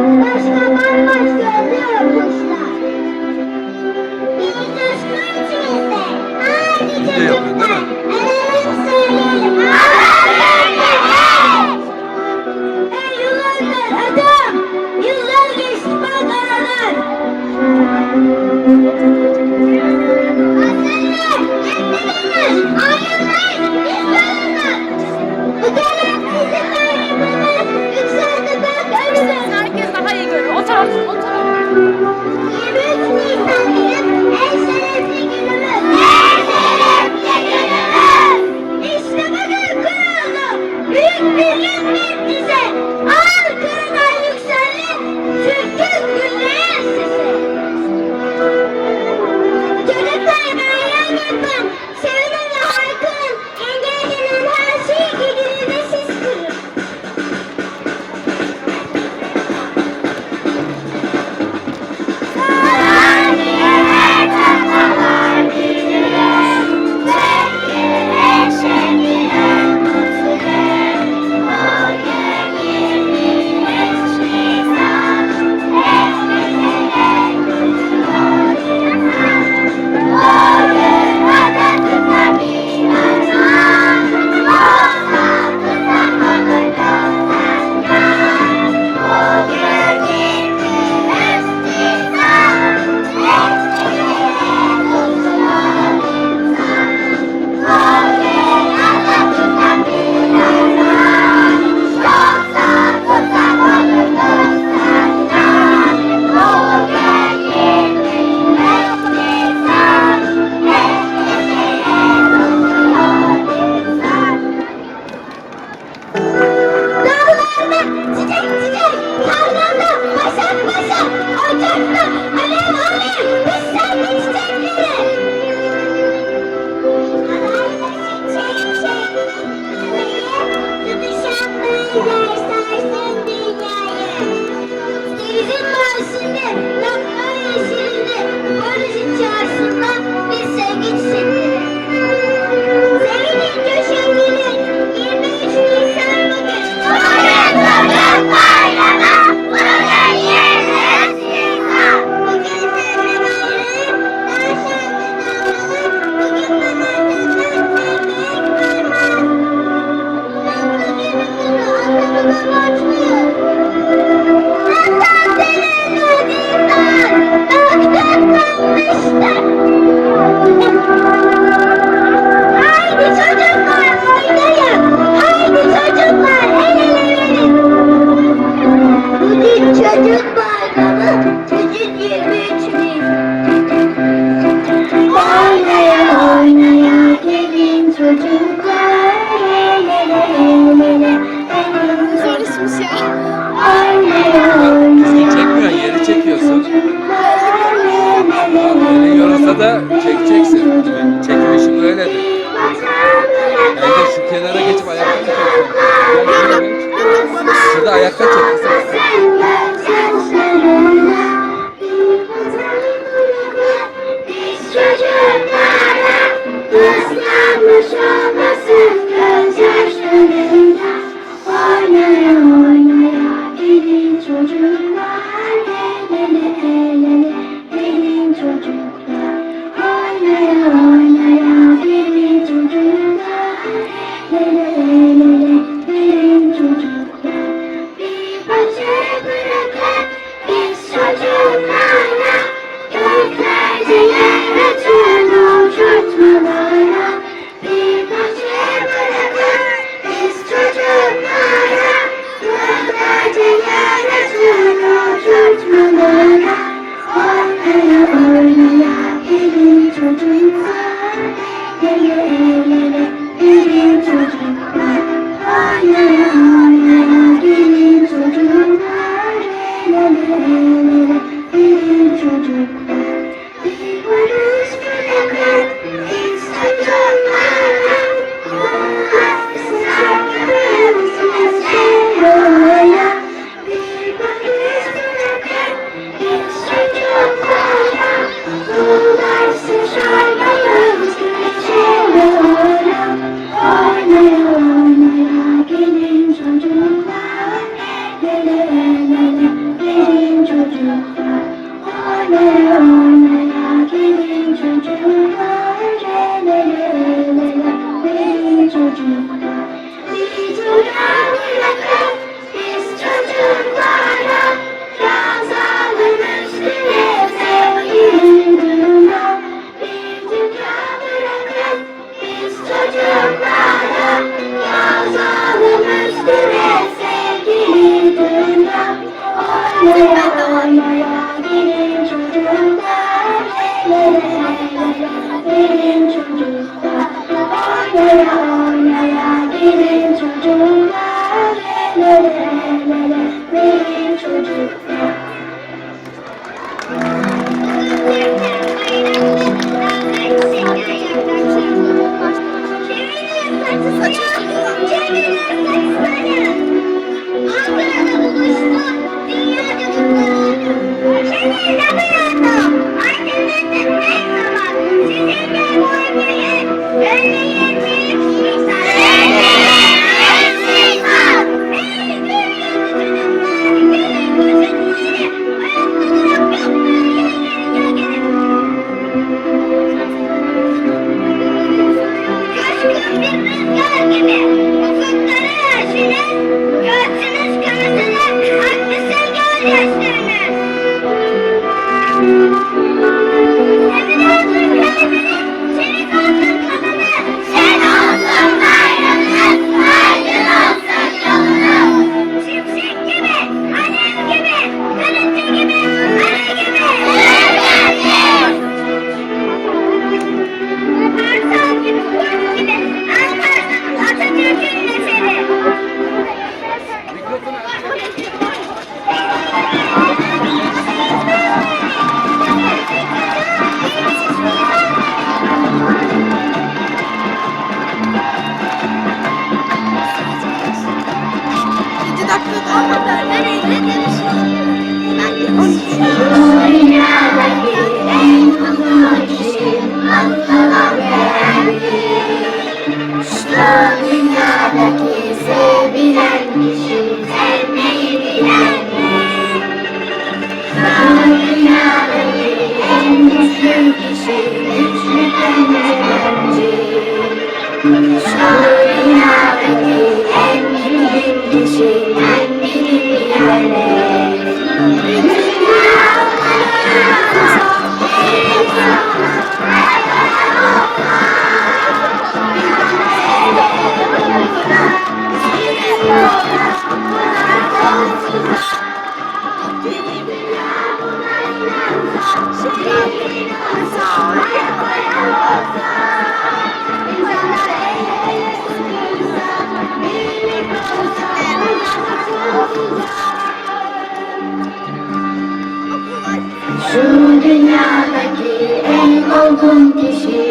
başka bambaşka ötüyor kuşlar. Bir coşkun içimizde. Haydi Bir de yapıyorsun değil çocuklar, mi? el ele söyleyelim. Ey yıllardır adam, yıllar geçti bak aradan. Aslanlar, yetmediniz, ayrılmayın, biz varınız. Bu devlet bizim varlığımız, yükseldi bak önümüz. Herkes daha iyi görür. O taraf, o taraf. 23 Nisan bizim en şerefli günümüz. En şerefli günümüz. İşte bugün kuruldu. Büyük bir hizmet bize. Ankara'dan yükseldi. Türk'ün gülleyen sesi. Çocuklar bayram yapın. Sevinin ve haykırın. Engellenen her şeyi gücünüzde siz kırın. Dağlarda çiçek çiçek, tarlada başak başak, ocakta alev alev, biz serpme çiçekleri. Alayda çiçek çiçekleri, tutuşan beyler sarsın dünyayı. Denizin mavisinde, yapma yeşilinde, barışın çağrısında bir sevgi çiçekleri. Sevinin coşun gelin, 23 Nisan bugün. Bugün bayrama, bugün 23 Nisan. Bugün sevme bayrağı, daha şarkı davranır. Bugün babasından sevmek varmaz. Mutlu günümüzü atamıza borçluyuz. Hasan senin ödüğünden, bıktım kalmıştım. Haydi çocuklar oynayın. Haydi çocuklar el ele verin. Bugün çocuk bayramı, çocuk 23 Nisan. Oynaya oynaya gelin çocuklar el ele el ele. Zorlaşmış ya. Oynaya oynaya. Çekmiyorsun, yeri çekiyorsun. Çocuklar el ele el Beni ele. yorulsa da çekeceksin. Çekim işi böyledir. Evde şu kenara geçip ayakta mı çekiyorsun? Şurada ayakta çek. Biz çocuklara ıslanmış olmasın gözyaşlarında. Oynaya oynaya gelin çocuklar, el ele el ele gelin çocuklar. Oynaya oynaya gelin çocuklar, el ele el ele gelin çocuklar. Bir bahçe bırakın biz çocuklara, göklerce yaratın uçurtmalara. Bir bahçe bırakın biz çocuklara, göklerce yaratın uçurtmalara. Oynaya oynaya gelin çocuklar, el ele el ele gelin çocuklar. Oynaya oynaya gelin çocuklar, el ele el ele gelin çocuklar. Bir barış bırakın biz çocuklara, sıcaklarımızı seviyorlar. Bir barış bırakın biz çocuklara, ulaşsın şarkılarımız geçiyorlar. Oynaya oynaya gelin çocuklar, el ele el ele Sizinle oynayın, söyleyin büyük insan. Söyleyin büyük insan. Ey gül yüzlü çocuklar, gelin koşun ileri. Ayakta durak yapmayın, gelin. Coşkun bir rüzgar gibi ufukları aşınız, göğsünüz kanadını aktısın gözyaşlarınız. Seviyorsun kalbini, çelik olsun kanını, şen olsun bayrağınız, aydın olsun yolunuz. Şimşek gibi, alev gibi, karınca gibi, arı gibi. Kartal gibi, kurt gibi, anlarsın Atatürk'ün neseri. Mikrofonu Dünyadaki en mutlu kişi mutluluk veren şu dünyadaki sevilen kişi sevmeyi bilen şu dünyadaki en güçlü kişi güçlükten öğrenci şu dünyadaki en büyük kişi kendini bilenler. Şu dünyadaki en olgun kişi